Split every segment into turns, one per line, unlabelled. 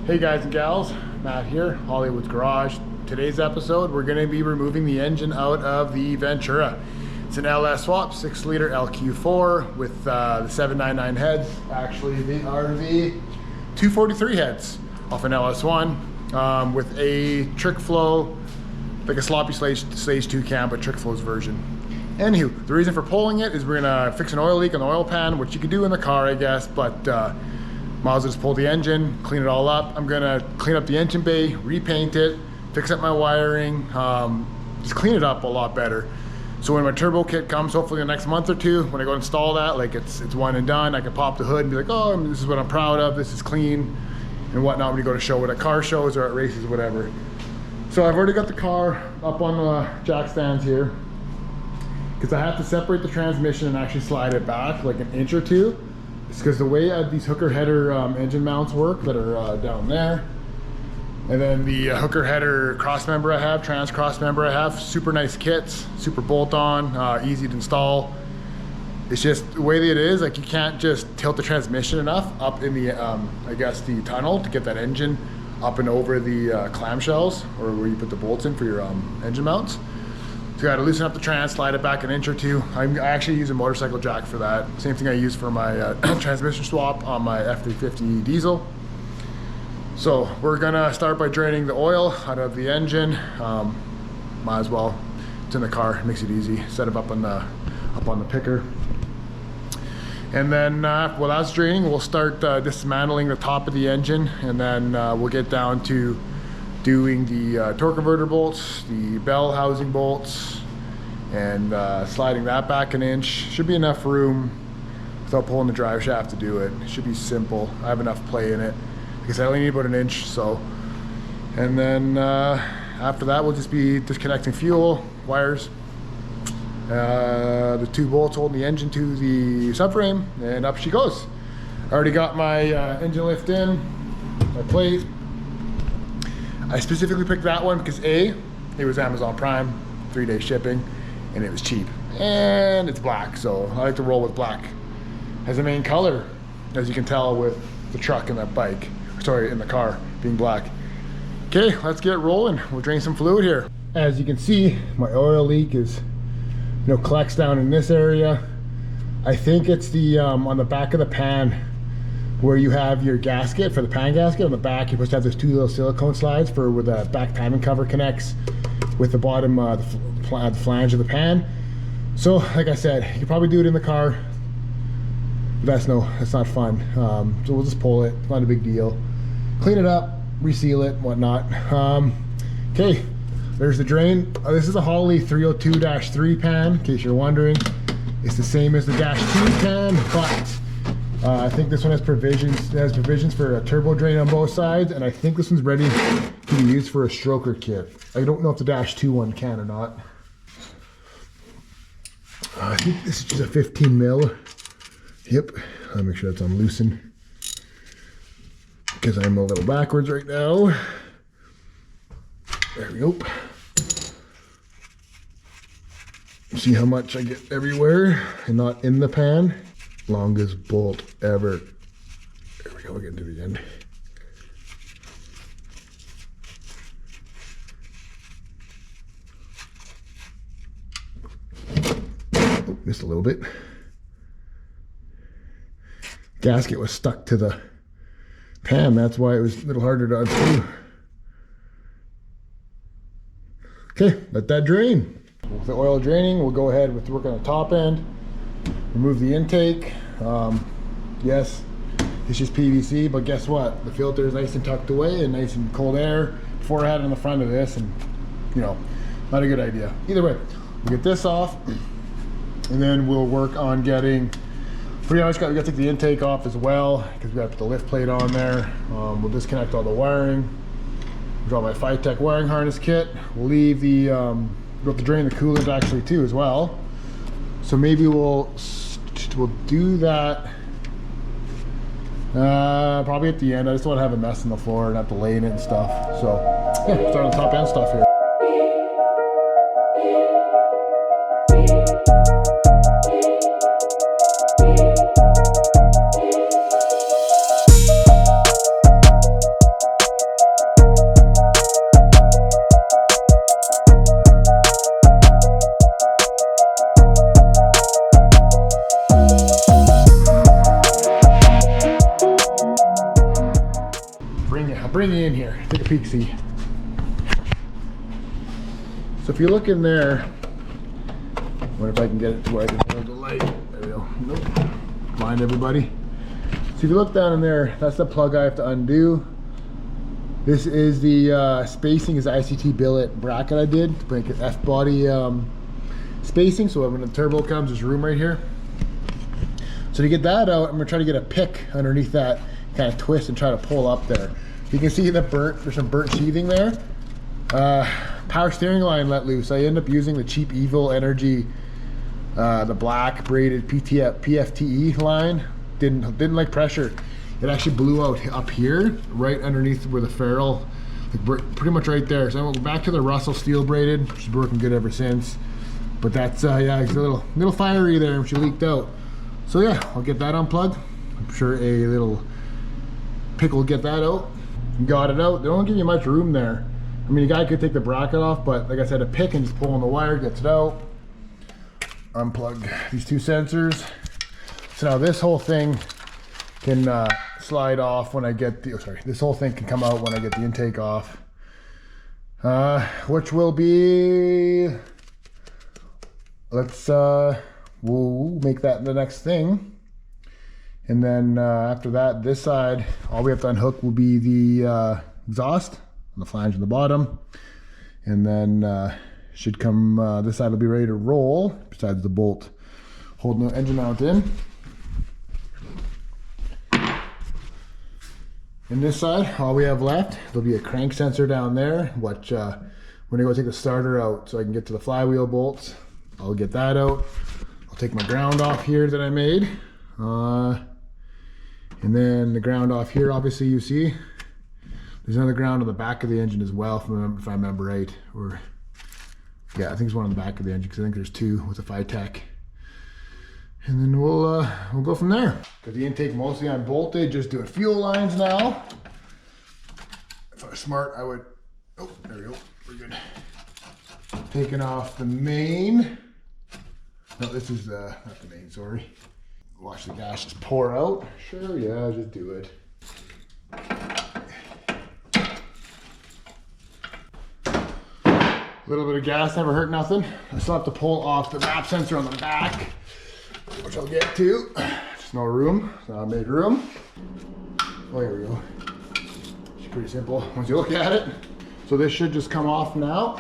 Hey guys and gals, Matt here, Hollywood's Garage. Today's episode, we're going to be removing the engine out of the Ventura. It's an LS swap, 6-liter LQ4 with the 799 heads. Actually, they are the 243 heads off an LS1 with a trick flow, like a sloppy stage 2 cam, but trick flow's version. Anywho, the reason for pulling it is we're going to fix an oil leak in the oil pan, which you can do in the car, I guess, but might as well just pull the engine, clean it all up. I'm gonna clean up the engine bay, repaint it, fix up my wiring, just clean it up a lot better. So when my turbo kit comes, hopefully in the next month or two, when I go install that, like it's one and done, I can pop the hood and be like, oh, this is what I'm proud of, this is clean, and whatnot when you go to show it at car shows or at races or whatever. So I've already got the car up on the jack stands here, because I have to separate the transmission and actually slide it back like an inch or two. It's because the way these hooker header engine mounts work that are down there, and then the hooker header cross member I have, trans cross member I have, super nice kits, super bolt on, easy to install. It's just the way that it is, like you can't just tilt the transmission enough up in the, I guess the tunnel to get that engine up and over the clamshells, or where you put the bolts in for your engine mounts. So I got to loosen up the trans, slide it back an inch or two. I actually use a motorcycle jack for that. Same thing I use for my transmission swap on my F350 diesel. So we're gonna start by draining the oil out of the engine. Might as well. It's in the car. It makes it easy. Set it up on the picker. And then while that's draining, we'll start dismantling the top of the engine, and then we'll get down to doing the torque converter bolts, the bell housing bolts, and sliding that back an inch. Should be enough room without pulling the drive shaft to do it. It should be simple. I have enough play in it because I only need about an inch. So, and then after that, we'll just be disconnecting fuel wires, the 2 bolts holding the engine to the subframe, and up she goes. I already got my engine lift in, my plate. I specifically picked that one because A, it was Amazon Prime, 3-day shipping, and it was cheap. And it's black, so I like to roll with black as the main color, as you can tell with the truck and that bike, sorry, in the car being black. Okay, let's get rolling. We'll drain some fluid here. As you can see, my oil leak is, collects down in this area. I think it's the, on the back of the pan, where you have your gasket for the pan gasket. On the back, you're supposed to have those 2 little silicone slides for where the back timing cover connects with the bottom, the flange of the pan. So, like I said, you can probably do it in the car. But that's not fun. So we'll just pull it. Not a big deal. Clean it up, reseal it, whatnot. Okay, there's the drain. This is a Holley 302-3 pan, in case you're wondering. It's the same as the -2 pan, but I think this one has provisions. It has provisions for a turbo drain on both sides, and I think this one's ready to be used for a stroker kit. I don't know if the -2 one can or not. I think this is just a 15 mil. Yep. I'll make sure that's on loosen, because I'm a little backwards right now. There we go. See how much I get everywhere and not in the pan. Longest bolt ever. There we go, we're getting to the end. Oh, missed a little bit. Gasket was stuck to the pan, that's why it was a little harder to unscrew. Okay, let that drain. With the oil draining, we'll go ahead with work on the top end. Remove the intake. Yes, it's just PVC, but guess what? The filter is nice and tucked away and nice and cold air. Before I had it on the front of this, and not a good idea. Either way, we'll get this off, and then we'll work on getting, pretty much we got to take the intake off as well, because we got to put the lift plate on there. We'll disconnect all the wiring. Draw my Phytech wiring harness kit. We'll leave the, we'll have to drain the coolant actually too as well. So maybe we'll do that probably at the end. I just don't want to have a mess on the floor and have to lay in it and stuff. So yeah, start on the top end stuff here. bring you in here. Take a peek, see. So if you look in there, I wonder if I can get it to where I can hold the light. There we go. Nope. Blind everybody. So if you look down in there, that's the plug I have to undo. This is the spacing is the ICT billet bracket I did to make an F-body spacing, so when the turbo comes, there's room right here. So to get that out, I'm gonna try to get a pick underneath that, kind of twist and try to pull up there. You can see the there's some burnt sheathing there. Power steering line let loose. I end up using the cheap Evil Energy, the black braided PFTE line. Didn't like pressure. It actually blew out up here, right underneath where the ferrule, like pretty much right there. So I went back to the Russell steel braided, which is working good ever since. But that's yeah, it's a little fiery there, which leaked out. So yeah, I'll get that unplugged. I'm sure a little pick will get that out. Got it out. They don't give you much room there. I mean, a guy could take the bracket off, but like I said, a pick and just pull on the wire gets it out. Unplug these two sensors. So now this whole thing can slide off when I get the, this whole thing can come out when I get the intake off. Which will be, we'll make that the next thing. And then after that, this side, all we have to unhook will be the exhaust on the flange on the bottom. And then should come, this side will be ready to roll, besides the bolt holding the engine mount in. And this side, all we have left, there'll be a crank sensor down there, which when I go take the starter out so I can get to the flywheel bolts, I'll get that out. I'll take my ground off here that I made. And then the ground off here, obviously you see, there's another ground on the back of the engine as well, if I remember right. Or, yeah, I think there's one on the back of the engine, because I think there's two with the Phytech. And then we'll go from there. Got the intake mostly unbolted, just doing fuel lines now. If I was smart, I would, oh, there we go, we're good. Taking off the main. No, this is not the main, sorry. Watch the gas just pour out. Sure, yeah, just do it. A little bit of gas never hurt nothing. I still have to pull off the map sensor on the back, which I'll get to. Just no room, so I made room. Oh, here we go. It's pretty simple once you look at it. So this should just come off now.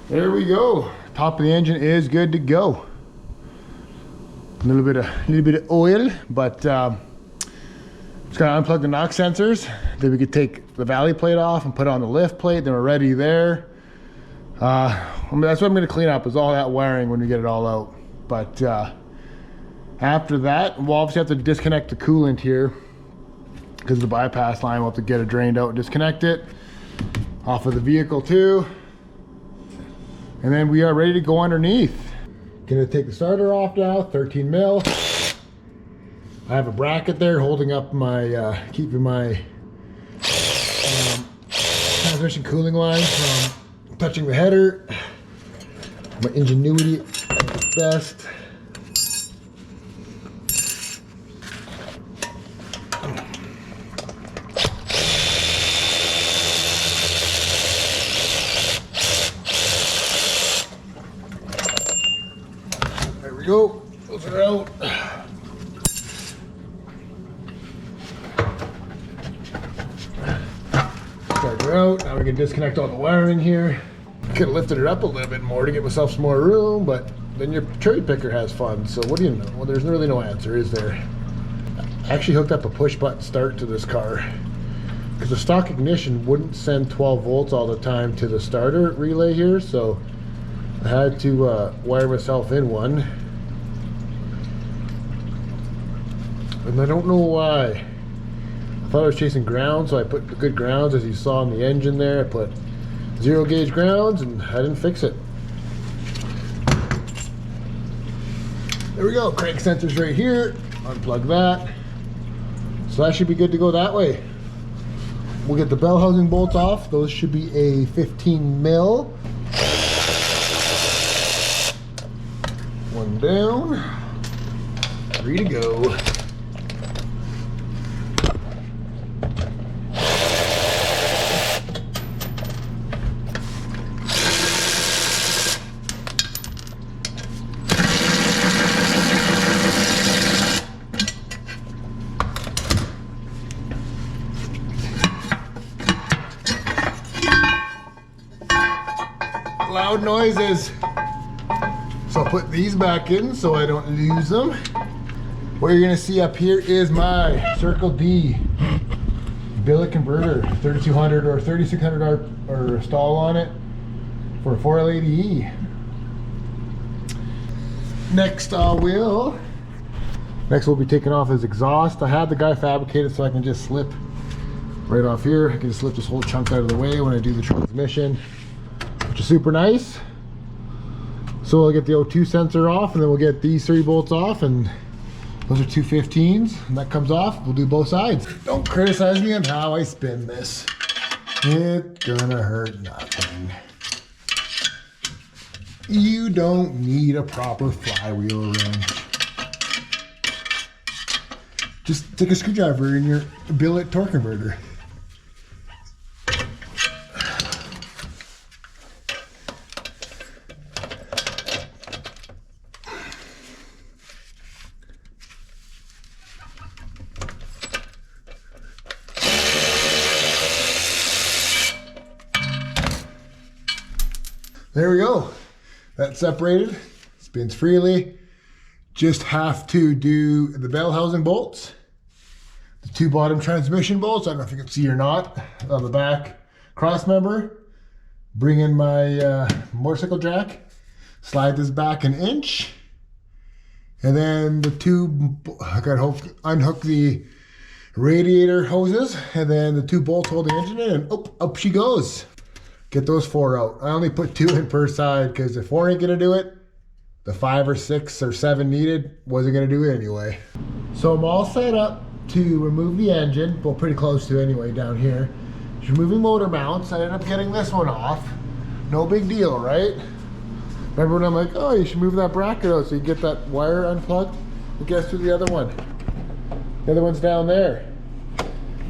There we go. Top of the engine is good to go. A little bit of oil, but just gotta unplug the knock sensors. Then we could take the valley plate off and put on the lift plate. Then we're ready there. That's what I'm gonna clean up, is all that wiring when we get it all out. But after that, we'll obviously have to disconnect the coolant here because of the bypass line. We'll have to get it drained out and disconnect it off of the vehicle too. And then we are ready to go underneath. Gonna take the starter off now, 13 mil. I have a bracket there holding up my, keeping my transmission cooling line from touching the header. My ingenuity at its best. There we go. Those are out. Starter out. Now we can disconnect all the wiring here. Could have lifted it up a little bit more to give myself some more room, but then your cherry picker has fun. So what do you know? Well, there's really no answer, is there? I actually hooked up a push button start to this car because the stock ignition wouldn't send 12 volts all the time to the starter relay here, so I had to wire myself in one. And I don't know why. I thought I was chasing ground, so I put the good grounds, as you saw in the engine there. I put 0 gauge grounds and I didn't fix it. There we go, crank sensors right here. Unplug that. So that should be good to go that way. We'll get the bell housing bolts off. Those should be a 15 mil. One down. 3 to go. loud noises. So I'll put these back in so I don't lose them. What you're gonna see up here is my Circle D billet converter, 3200 or 3600 or stall on it for a 480E. Next we'll be taking off his exhaust. I had the guy fabricated so I can just slip right off here. I can just slip this whole chunk out of the way when I do the transmission, which is super nice. So we'll get the O2 sensor off, and then we'll get these 3 bolts off, and those are 2 15s, and that comes off. We'll do both sides. Don't criticize me on how I spin this. It's gonna hurt nothing. You don't need a proper flywheel wrench. Just take a screwdriver in your billet torque converter. There we go. That's separated, spins freely. Just have to do the bell housing bolts, the 2 bottom transmission bolts. I don't know if you can see or not on the back cross member. Bring in my motorcycle jack, slide this back 1 inch, and then the 2. I gotta unhook the radiator hoses, and then the 2 bolts hold the engine in, and up she goes. Get those 4 out. I only put 2 in per side because if 4 ain't gonna do it, the 5 or 6 or 7 needed wasn't gonna do it anyway. So I'm all set up to remove the engine. Well, pretty close to anyway down here. Just removing motor mounts. I ended up getting this one off. No big deal, right? Remember when I'm like, oh, you should move that bracket out so you get that wire unplugged? Well, guess who the other one? The other one's down there.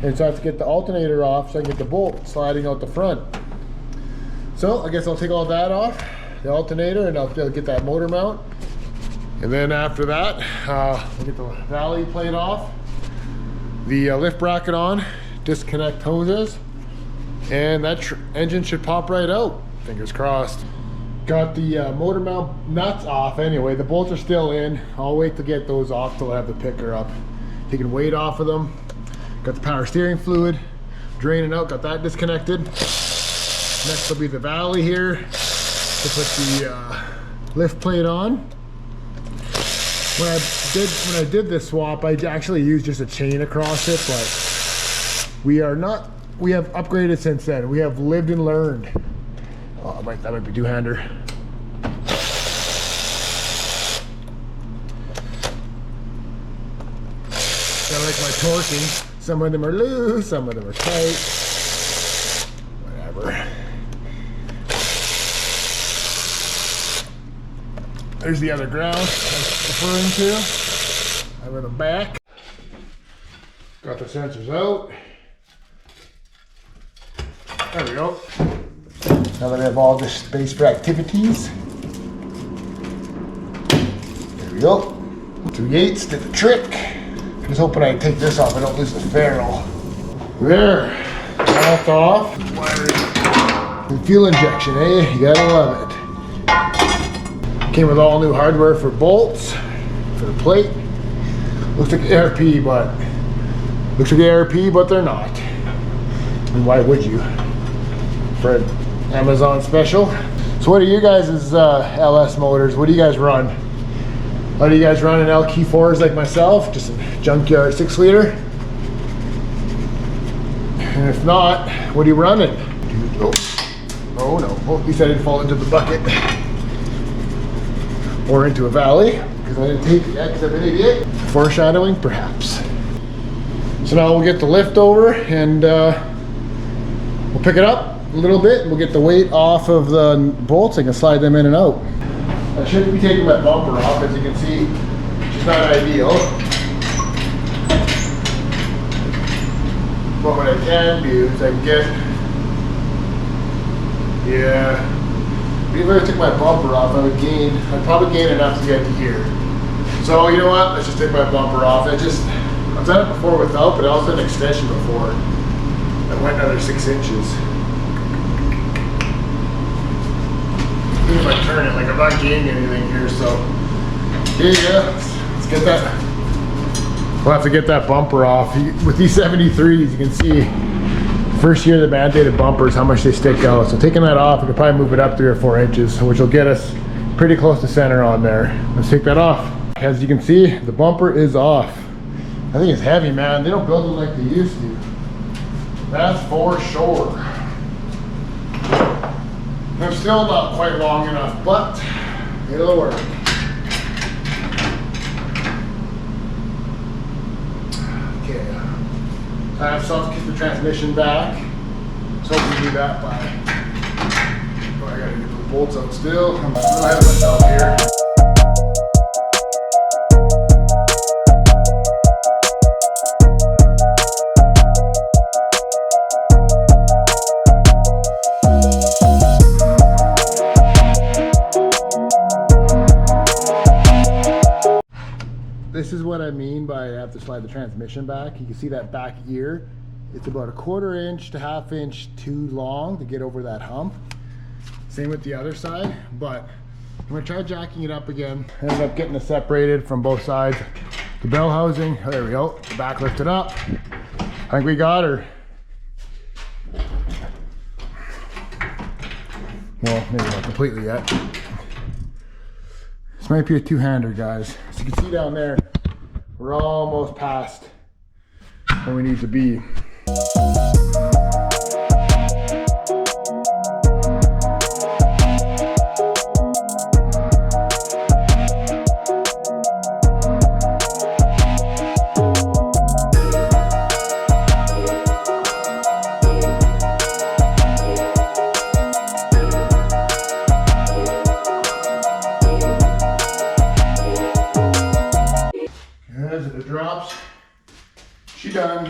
And so I have to get the alternator off so I can get the bolt sliding out the front. So I guess I'll take all that off, the alternator, and I'll get that motor mount. And then after that, we'll get the valley plate off, the lift bracket on, disconnect hoses, and that engine should pop right out. Fingers crossed. Got the motor mount nuts off anyway. The bolts are still in. I'll wait to get those off till I have the picker up. Taking weight off of them. Got the power steering fluid draining out, got that disconnected. Next will be the valley here to put the lift plate on. When I did this swap, I actually used just a chain across it, but we have upgraded since then. We have lived and learned. Oh, that might be two-hander. I like my torquing. Some of them are loose, some of them are tight. Whatever. There's the other ground I was referring to. Over the back. Got the sensors out. There we go. Now that I have all this space for activities. There we go. 2/8 did the trick. Just hoping I take this off, I don't lose the ferrule. There. That's off. Wiring. Fuel injection, eh? You gotta love it. Came with all new hardware for bolts, for the plate. Looks like ARP, but they're not. And why would you? For an Amazon special. So what are you guys' LS motors? What do you guys run? Do you guys run an LQ4s like myself? Just a junkyard 6-liter? And if not, what are you running? Oh no, well, at least I didn't fall into the bucket. Or into a valley, because I didn't take it yet, because I'm an idiot. Foreshadowing, perhaps. So now we'll get the lift over, and we'll pick it up a little bit. We'll get the weight off of the bolts. I can slide them in and out. I shouldn't be taking my bumper off, as you can see, which is not ideal. But what I can do is I can get, even if I took my bumper off, I'd probably gain enough to get to here. So you know what, let's just take my bumper off. I've done it before without, but I also did an extension before. I went another 6 inches. see if I turn it, like I'm not gaining anything here, so. Yeah, let's get that. We'll have to get that bumper off. With these 73s, you can see first year the mandated bumpers, how much they stick out. So taking that off, we could probably move it up 3 or 4 inches, which will get us pretty close to center on there. Let's take that off. As you can see, the bumper is off. I think it's heavy, man. They don't build them like they used to. That's for sure. I'm still not quite long enough, but it'll work. Okay. I have to kick the transmission back. So we can do that by. Oh, I gotta get the bolts out still. I'm ahead of myself here. This is what I mean by I have to slide the transmission back. You can see that back gear. It's about a 1/4 inch to 1/2 inch too long to get over that hump. Same with the other side, but I'm gonna try jacking it up again. I ended up getting it separated from both sides. The bell housing, oh, there we go. The back lifted up. I think we got her. Well, maybe not completely yet. This might be a two-hander, guys. As you can see down there, we're almost past where we need to be. As it drops, she done.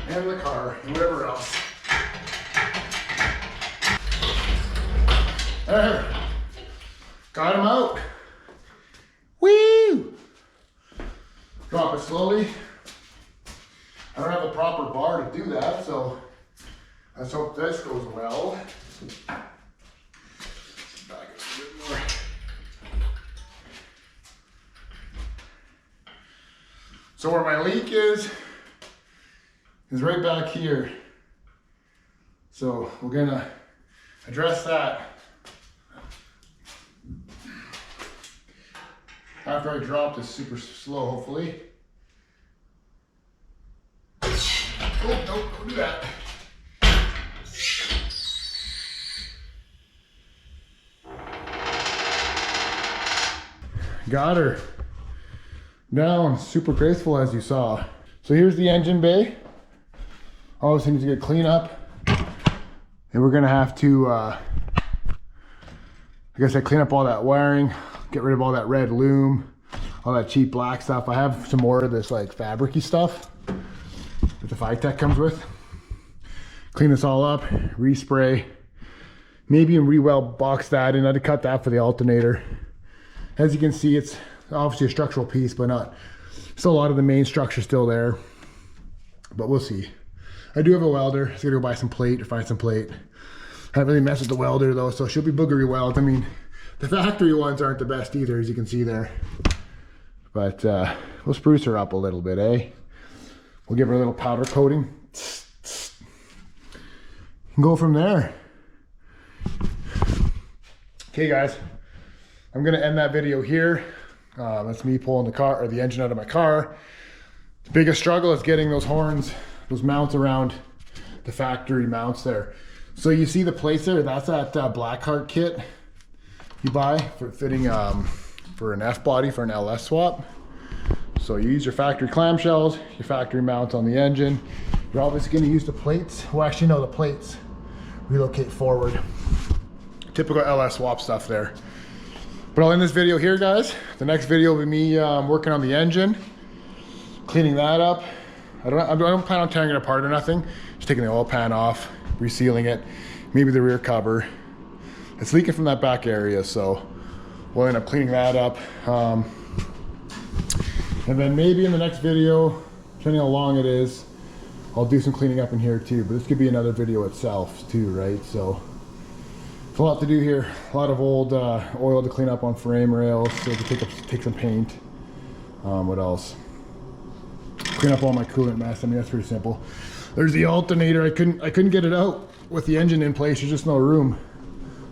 And the car, and whatever else. There. Got him out. Woo! Drop it slowly. I don't have the proper bar to do that, so let's hope this goes well. Back it a bit more. So where my leak is right back here. So we're gonna address that after I drop this super slow, hopefully. Oh, no, don't do that. Got her down, super graceful as you saw. So here's the engine bay. Obviously needs to get clean up, and we're gonna have to I guess I clean up all that wiring, get rid of all that red loom, all that cheap black stuff. I have some more of this like fabricy stuff that the Vitec comes with. Clean this all up, respray, maybe even re-weld box that in. I had to cut that for the alternator. As you can see, it's obviously a structural piece, but not still a lot of the main structure still there, but we'll see. I do have a welder. Just gonna go buy some plate or find some plate. I haven't really messed with the welder though, so she'll be boogery weld. I mean, the factory ones aren't the best either, as you can see there, but we'll spruce her up a little bit, eh? We'll give her a little powder coating and go from there. Okay guys, I'm gonna end that video here. That's me pulling the car or the engine out of my car. The biggest struggle is getting those horns, those mounts around the factory mounts there. So you see the plates there, that's that Blackheart kit you buy for fitting for an F body for an LS swap. So you use your factory clamshells, your factory mounts on the engine. You're obviously going to use the plates. Well, actually no, the plates relocate forward. Typical LS swap stuff there. But I'll end this video here, guys. The next video will be me working on the engine, cleaning that up. I don't plan on tearing it apart or nothing. Just taking the oil pan off, resealing it, maybe the rear cover. It's leaking from that back area, so we'll end up cleaning that up. And then maybe in the next video, depending how long it is, I'll do some cleaning up in here too. But this could be another video itself too, right? So There's a lot to do here. A lot of old oil to clean up on frame rails, so to take some paint. What else? Clean up all my coolant mess. I mean, that's pretty simple. There's the alternator. I couldn't get it out with the engine in place. There's just no room.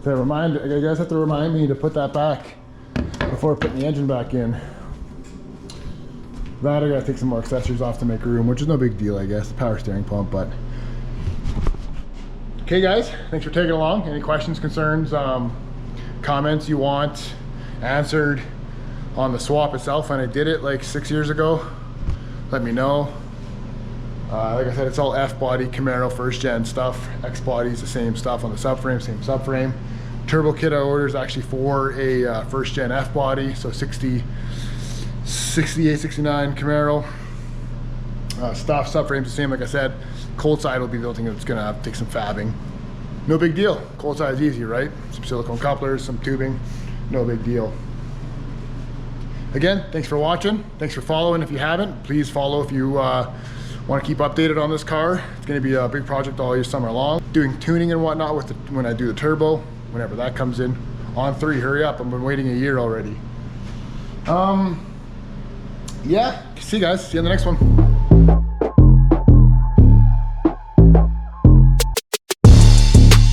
So you guys have to remind me to put that back before putting the engine back in. That I gotta take some more accessories off to make room, which is no big deal, I guess. Power steering pump, but. Okay guys, thanks for taking along. Any questions, concerns, comments you want answered on the swap itself when I did it like 6 years ago, let me know. Like I said, it's all F-body Camaro first gen stuff. X-body is the same stuff on the subframe, same subframe. Turbo kit I ordered is actually for a first gen F-body, so 68, 69 Camaro. Stuff, subframe's the same, like I said. Cold side will be the only thing that's gonna take some fabbing. No big deal. Cold side is easy, right? Some silicone couplers, some tubing, no big deal. Again, thanks for watching. Thanks for following. If you haven't, please follow if you want to keep updated on this car. It's going to be a big project all year summer long. Doing tuning and whatnot with when I do the turbo, whenever that comes in. On 3, hurry up. I've been waiting a year already. Yeah, see you guys. See you in the next one.